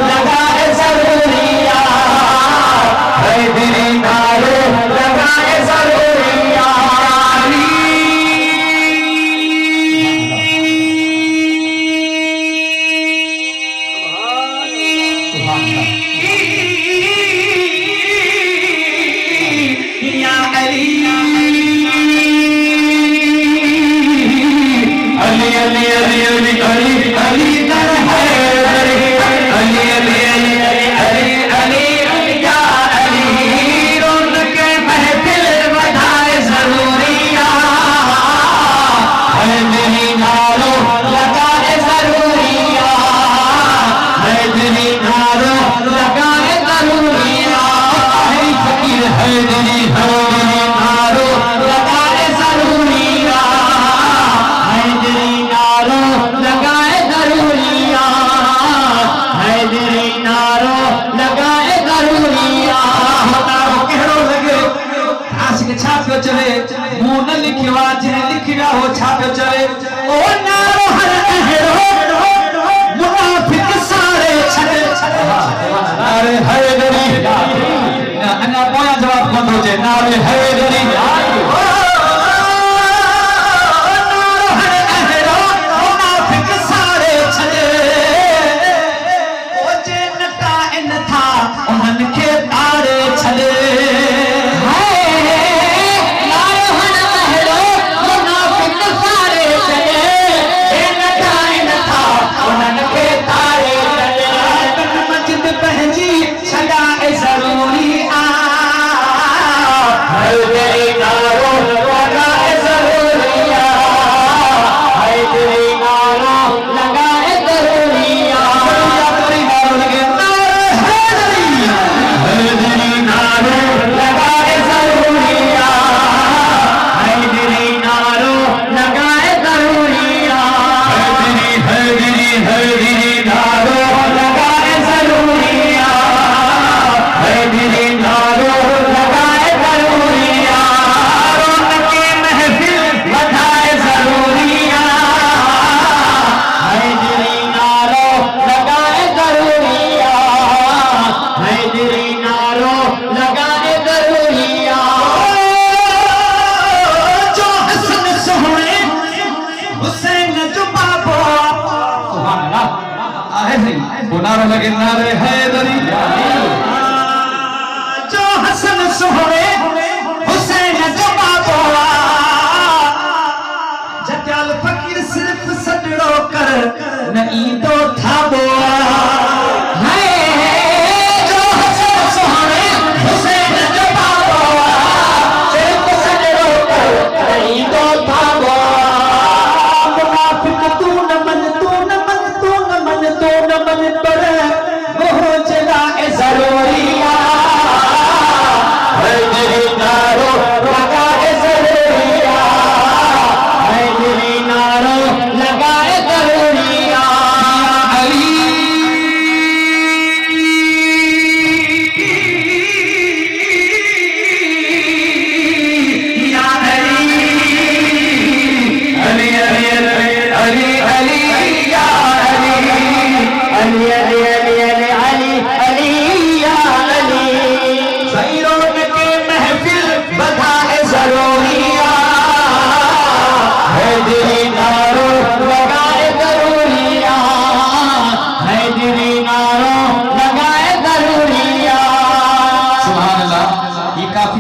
लगाए जरूरिया, हैदरी नारो लगाए जरूरिया। या अली अली अली अली अली अली अली दर हैदरी, अली अली अली अली अली अली या अली, रोन के महफिल बधाए जरूरिया, हैदरी नारो लगाए जरूरिया, हैदरी नारो लगाए जरूरिया। फकीर हैदरी हैदरी नारो लगाए जरूरिया, हैदरी नारो लगाए जरूरिया, हैदरी नारो लगाए जरूरिया। नारो कहिड़ो लगे आशिक छा पियो चले, मुंह न लिखियो आहे जंहिं लिखिया हो छा पियो चले। ओ नारो हर अहिड़ो मुनाफिक सारे छॾे, नारे हैदरी अञा पोयां जवाब कोन थो अचे, नारे हैदरी नारो हर अहिड़ो मुनाफिक सारे छॾे, ओ जे नटा इन था उन्हनि खे तारे छॾे। नारो लगे नारे हैदरी, जो हसन सोहरे हुसैन जो बाबा, जटाल फकीर सिर्फ सजड़ो कर न